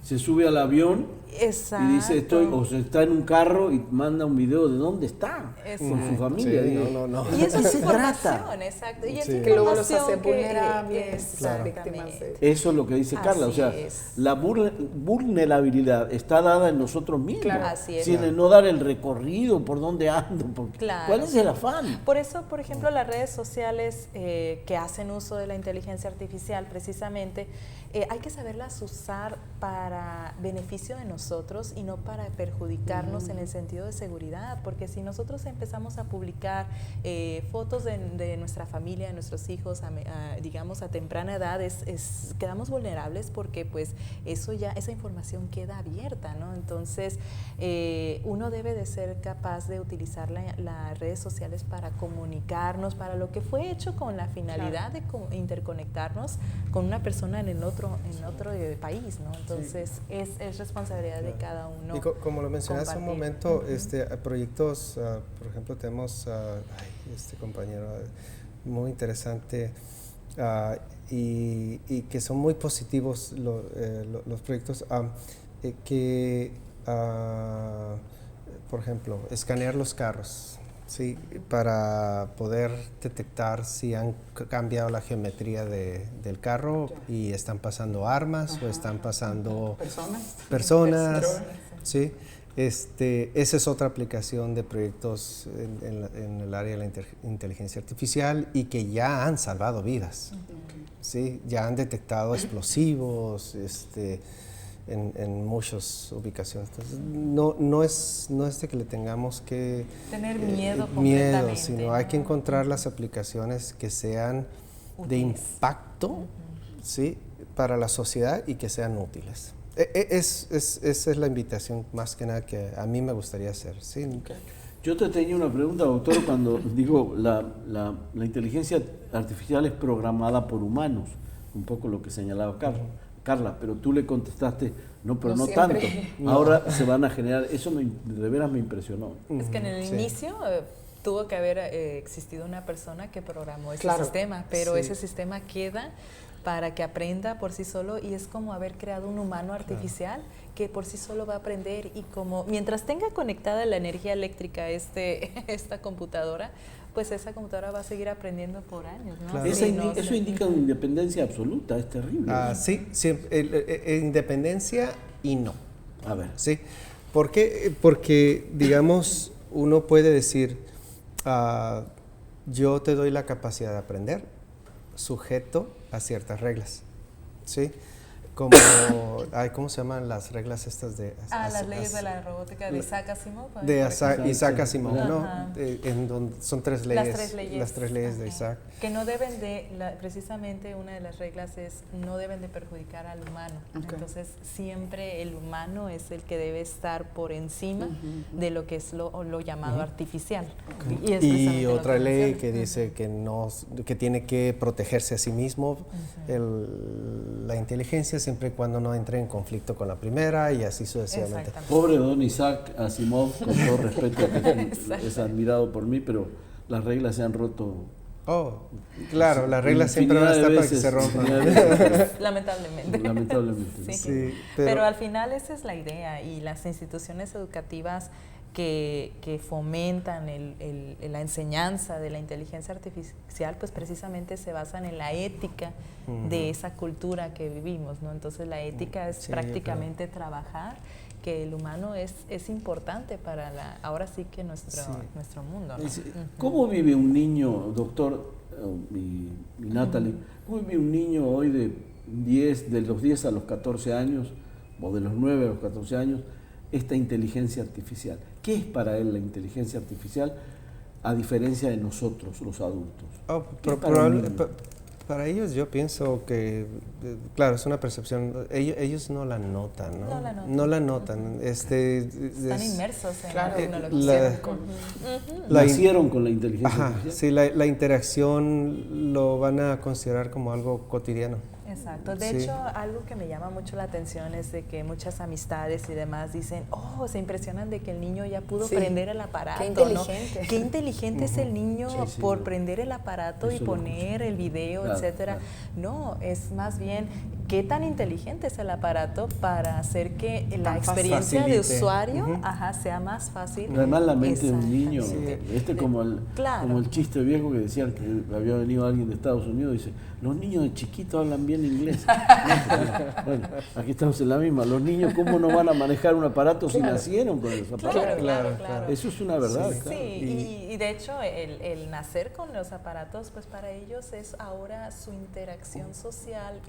se sube al avión Exacto. y dice o se está en un carro y manda un video de dónde está con su familia. Sí, no. Y eso es información, exacto. Y es que luego los hace información vulnerables, exactamente. Eso es lo que dice Carla, o sea, la vulnerabilidad está dada en nosotros mismos. Claro. Así es. Sin no dar el recorrido por dónde ando, Claro. ¿cuál es el afán? Por eso, por ejemplo, las redes sociales que hacen uso de la inteligencia artificial, precisamente, hay que saberlas usar para beneficio de nosotros y no para perjudicarnos en el sentido de seguridad, porque si nosotros empezamos a publicar fotos de nuestra familia, de nuestros hijos, digamos a temprana edad, quedamos vulnerables porque pues esa información queda abierta, ¿no? Entonces, uno debe de ser capaz de utilizar las redes sociales para comunicarnos, para lo que fue hecho con la finalidad de interconectarnos con una persona en otro país, ¿no? Entonces, es responsabilidad de cada uno. Y como lo mencioné hace un momento, proyectos, por ejemplo, tenemos este compañero muy interesante y que son muy positivos los proyectos por ejemplo, escanear los carros. Sí, para poder detectar si han cambiado la geometría del carro y están pasando armas o están pasando personas. Sí, esa es otra aplicación de proyectos en el área de la inteligencia artificial y que ya han salvado vidas. Sí, ya han detectado explosivos, en muchas ubicaciones. Entonces, no es de que le tengamos que tener miedo, sino hay que encontrar las aplicaciones que sean útiles, de impacto, ¿sí?, para la sociedad y que sean útiles. Esa es la invitación más que nada que a mí me gustaría hacer. ¿Sí? Okay. Yo te tenía una pregunta, doctor, cuando digo la inteligencia artificial es programada por humanos, un poco lo que señalaba Carla, pero tú le contestaste, no, pero no tanto. Ahora se van a generar, eso de veras me impresionó. Es que en el inicio tuvo que haber existido una persona que programó ese sistema, pero ese sistema queda para que aprenda por sí solo y es como haber creado un humano artificial que por sí solo va a aprender y como mientras tenga conectada la energía eléctrica esta computadora, pues esa computadora va a seguir aprendiendo por años, ¿no? Claro. Eso indica una independencia absoluta, es terrible. Sí, independencia y no. A ver. Sí, ¿por qué? Porque, digamos, uno puede decir, yo te doy la capacidad de aprender, sujeto a ciertas reglas, ¿sí? Como, ¿cómo se llaman las reglas estas de...? Las leyes de la robótica de Isaac Asimov. De Isaac Asimov, ¿no? En donde son tres leyes. Las tres leyes de Isaac. Que no deben precisamente una de las reglas es, no deben de perjudicar al humano. Okay. Entonces, siempre el humano es el que debe estar por encima de lo que es lo llamado artificial. Okay. Y otra ley que dice que tiene que protegerse a sí mismo, la inteligencia, siempre y cuando no entre en conflicto con la primera y así sucesivamente. Pobre don Isaac Asimov, con todo respeto, que es admirado por mí, pero las reglas se han roto. Claro, las reglas siempre van a estar para que se rompan. Lamentablemente. Sí, pero al final esa es la idea y las instituciones educativas que fomentan la enseñanza de la inteligencia artificial, pues precisamente se basan en la ética de esa cultura que vivimos, ¿no? Entonces la ética es prácticamente trabajar que el humano es importante para ahora sí que nuestro mundo, ¿no? ¿Cómo vive un niño, doctor y Natalie, cómo vive un niño hoy de los 10 a los 14 años o de los 9 a los 14 años esta inteligencia artificial? ¿Qué es para él la inteligencia artificial a diferencia de nosotros, los adultos? Para ellos yo pienso que, claro, es una percepción, ellos no la notan, ¿no? No la notan. Están inmersos en la tecnología. Nacieron con la inteligencia artificial. Sí, la interacción lo van a considerar como algo cotidiano. Exacto. De hecho, algo que me llama mucho la atención es de que muchas amistades y demás dicen, se impresionan de que el niño ya pudo prender el aparato. Qué inteligente. ¿No? Qué inteligente es el niño por prender el aparato y poner el video, etcétera. Claro. No, es más bien qué tan inteligente es el aparato para hacer que la experiencia de usuario sea más fácil. Además la mente de un niño, como el chiste viejo que decían que había venido alguien de Estados Unidos y dice, los niños de chiquitos hablan bien inglés. Bueno, aquí estamos en la misma. Los niños, ¿cómo no van a manejar un aparato si nacieron con los aparatos? Claro. Eso es una verdad. Sí, y de hecho el nacer con los aparatos, pues para ellos es ahora su interacción social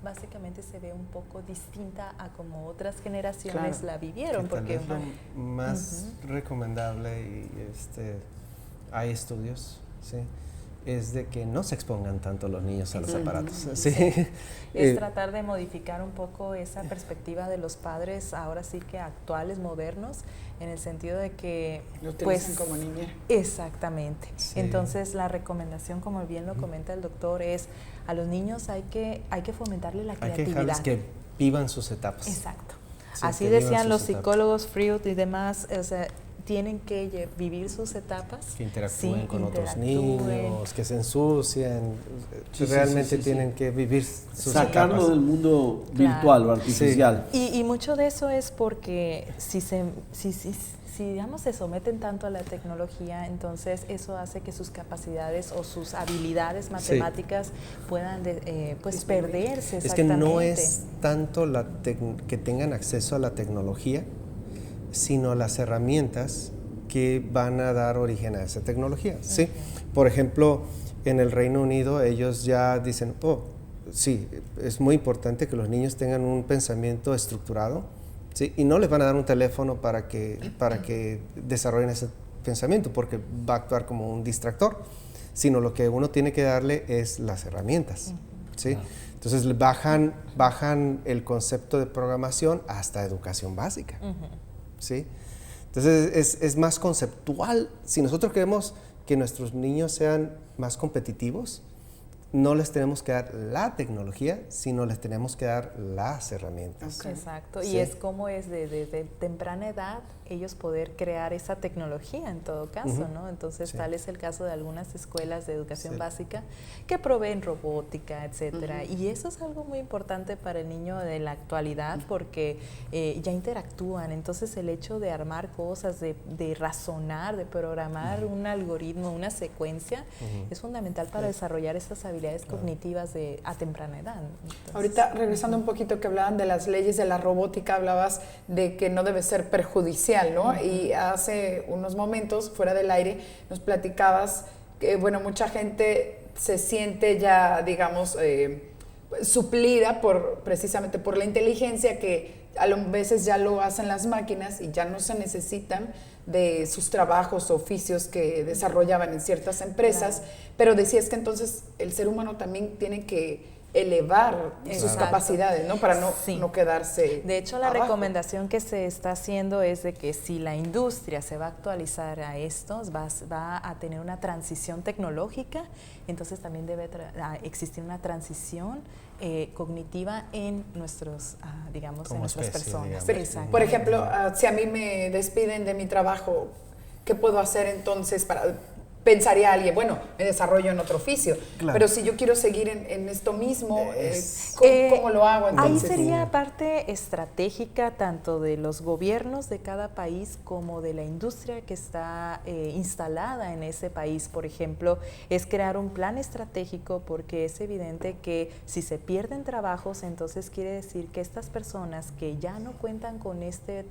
básicamente se ve un poco distinta a como otras generaciones la vivieron. Porque es lo más recomendable y hay estudios, es de que no se expongan tanto los niños a los aparatos. Es tratar de modificar un poco esa perspectiva de los padres, ahora sí que actuales, modernos, en el sentido de que lo utilizan como niña. Exactamente. Entonces la recomendación, como bien lo comenta el doctor, es a los niños hay que fomentarle la creatividad. Hay que dejarles que vivan sus etapas. Exacto. Así decían los psicólogos Freud y demás, tienen que vivir sus etapas. Que interactúen con otros niños, que se ensucien. Realmente tienen que vivir sus sacarlo etapas. del mundo virtual o artificial. Y mucho de eso es porque si digamos se someten tanto a la tecnología, entonces eso hace que sus capacidades o sus habilidades matemáticas puedan perderse. Es que no es tanto que tengan acceso a la tecnología, sino las herramientas que van a dar origen a esa tecnología. ¿Sí? Por ejemplo, en el Reino Unido ellos ya dicen, es muy importante que los niños tengan un pensamiento estructurado, ¿sí? Y no les van a dar un teléfono para que desarrollen ese pensamiento, porque va a actuar como un distractor, sino lo que uno tiene que darle es las herramientas. ¿Sí? Entonces bajan el concepto de programación hasta educación básica. ¿Sí? Entonces es más conceptual. Si nosotros queremos que nuestros niños sean más competitivos, no les tenemos que dar la tecnología, sino les tenemos que dar las herramientas. Exacto, y es como es desde temprana edad ellos poder crear esa tecnología en todo caso, ¿no? Entonces tal es el caso de algunas escuelas de educación básica que proveen robótica, etcétera, y eso es algo muy importante para el niño de la actualidad porque ya interactúan, entonces el hecho de armar cosas, de razonar, de programar un algoritmo, una secuencia, es fundamental para desarrollar esas habilidades cognitivas a temprana edad. Entonces, ahorita, regresando un poquito que hablaban de las leyes de la robótica, hablabas de que no debe ser perjudicial, ¿no? Y hace unos momentos, fuera del aire, nos platicabas que, mucha gente se siente ya, digamos, suplida precisamente por la inteligencia que a veces ya lo hacen las máquinas y ya no se necesitan de sus trabajos o oficios que desarrollaban en ciertas empresas, pero decías que entonces el ser humano también tiene que elevar sus capacidades, ¿no? Para no quedarse de hecho, la abajo. Recomendación que se está haciendo es de que si la industria se va a actualizar a esto, va a tener una transición tecnológica, entonces también debe existir una transición cognitiva en nuestros, digamos, como en nuestras especie, personas. Por ejemplo, si a mí me despiden de mi trabajo, ¿qué puedo hacer entonces para...? Pensaría alguien, me desarrollo en otro oficio, pero si yo quiero seguir en esto mismo, ¿cómo lo hago entonces? Ahí sería parte estratégica tanto de los gobiernos de cada país como de la industria que está instalada en ese país. Por ejemplo, es crear un plan estratégico porque es evidente que si se pierden trabajos, entonces quiere decir que estas personas que ya no cuentan con este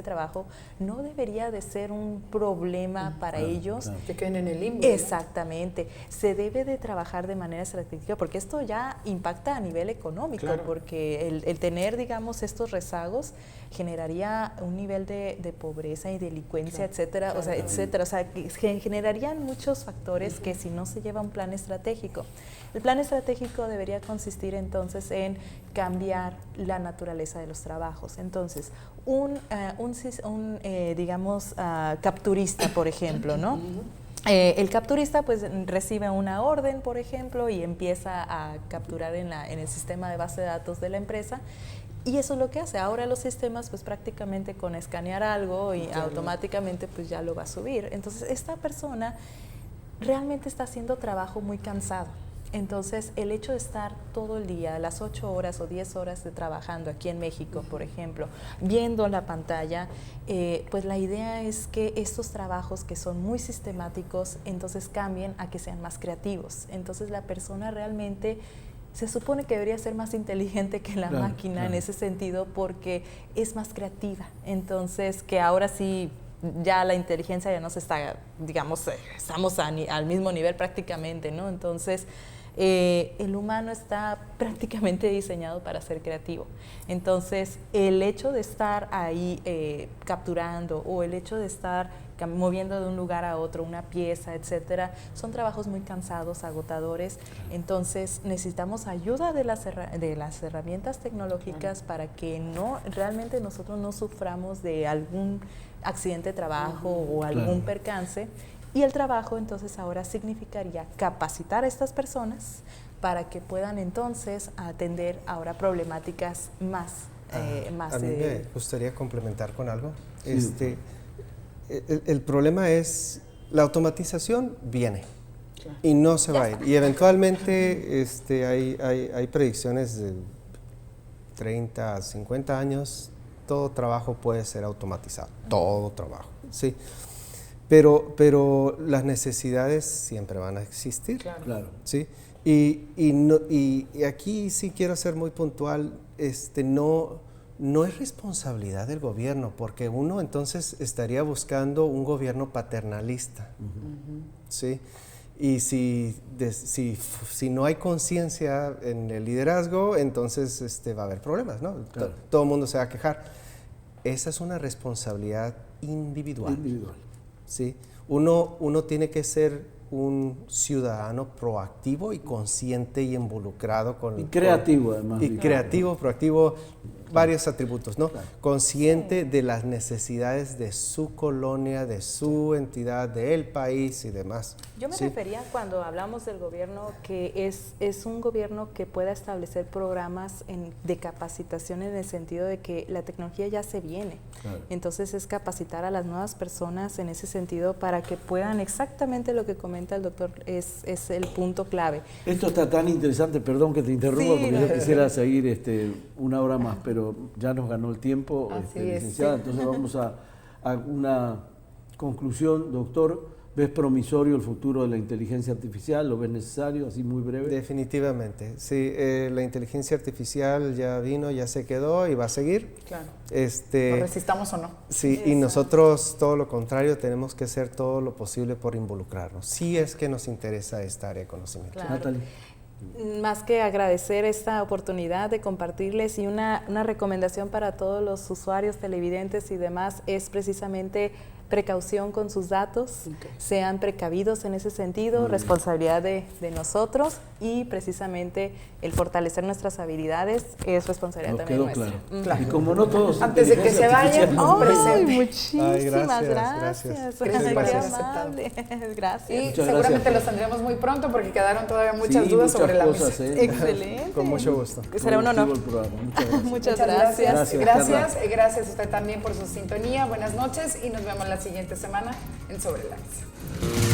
trabajo no debería de ser un problema para ellos. Que queden en el limbo. Exactamente. Se debe de trabajar de manera estratégica porque esto ya impacta a nivel económico, porque el tener, digamos, estos rezagos generaría un nivel de pobreza y delincuencia, etcétera, etcétera. O sea, que generarían muchos factores que si no se lleva un plan estratégico. El plan estratégico debería consistir entonces en cambiar la naturaleza de los trabajos. Entonces, digamos, capturista, por ejemplo, ¿no? El capturista pues recibe una orden, por ejemplo, y empieza a capturar en el sistema de base de datos de la empresa, y eso es lo que hace. Ahora los sistemas pues prácticamente con escanear algo y automáticamente pues ya lo va a subir. Entonces esta persona realmente está haciendo trabajo muy cansado. Entonces, el hecho de estar todo el día, las 8 horas o 10 horas de trabajando aquí en México, por ejemplo, viendo la pantalla, pues la idea es que estos trabajos que son muy sistemáticos, entonces cambien a que sean más creativos. Entonces, la persona realmente se supone que debería ser más inteligente que la máquina en ese sentido, porque es más creativa. Entonces, que ahora sí ya la inteligencia ya no se está, digamos, estamos al mismo nivel prácticamente, ¿no? Entonces, el humano está prácticamente diseñado para ser creativo. Entonces, el hecho de estar ahí capturando, o el hecho de estar moviendo de un lugar a otro una pieza, etcétera, son trabajos muy cansados, agotadores. Entonces, necesitamos ayuda de las herramientas tecnológicas para que realmente nosotros no suframos de algún accidente de trabajo o algún percance. Y el trabajo entonces ahora significaría capacitar a estas personas para que puedan entonces atender ahora problemáticas más. A mí me gustaría complementar con algo. Sí. El problema es, la automatización viene y no se va a ir. Y eventualmente hay predicciones de 30 a 50 años, todo trabajo puede ser automatizado, todo trabajo, sí. Pero las necesidades siempre van a existir. Claro. ¿Sí? Y aquí sí quiero ser muy puntual, no es responsabilidad del gobierno, porque uno entonces estaría buscando un gobierno paternalista. ¿Sí? Y si no hay conciencia en el liderazgo, entonces va a haber problemas, ¿no? Claro. Todo el mundo se va a quejar. Esa es una responsabilidad individual. ¿Sí? Uno tiene que ser un ciudadano proactivo y consciente y involucrado con... Y creativo, además. Y creativo, proactivo, varios atributos, ¿no? Claro. Consciente de las necesidades de su colonia, de su entidad, del país y demás. Yo me refería cuando hablamos del gobierno que es un gobierno que pueda establecer programas de capacitación en el sentido de que la tecnología ya se viene. Claro. Entonces es capacitar a las nuevas personas en ese sentido para que puedan exactamente lo que comenta el doctor, es el punto clave. Esto está tan interesante, perdón que te interrumpa, porque yo quisiera seguir una hora más, pero ya nos ganó el tiempo, licenciada, entonces vamos a una conclusión. Doctor, ¿ves promisorio el futuro de la inteligencia artificial? ¿Lo ves necesario, así muy breve? Definitivamente, sí, la inteligencia artificial ya vino, ya se quedó y va a seguir. Claro. ¿Lo resistamos o no? Sí, y nosotros todo lo contrario, tenemos que hacer todo lo posible por involucrarnos, si es que nos interesa esta área de conocimiento. Claro. Natalie. Más que agradecer esta oportunidad de compartirles, y una recomendación para todos los usuarios, televidentes y demás, es precisamente precaución con sus datos, sean precavidos en ese sentido, responsabilidad de nosotros, y precisamente el fortalecer nuestras habilidades es responsabilidad también nuestra. Claro. Y como no todos... Antes de que se vayan, muchísimas gracias. Qué amable. Gracias. Y seguramente los tendremos muy pronto porque quedaron todavía muchas dudas sobre la mesa. Excelente. Con mucho gusto. Será un honor. Muchas gracias. Gracias a usted también por su sintonía. Buenas noches y nos vemos la siguiente semana en Sobre la Mesa.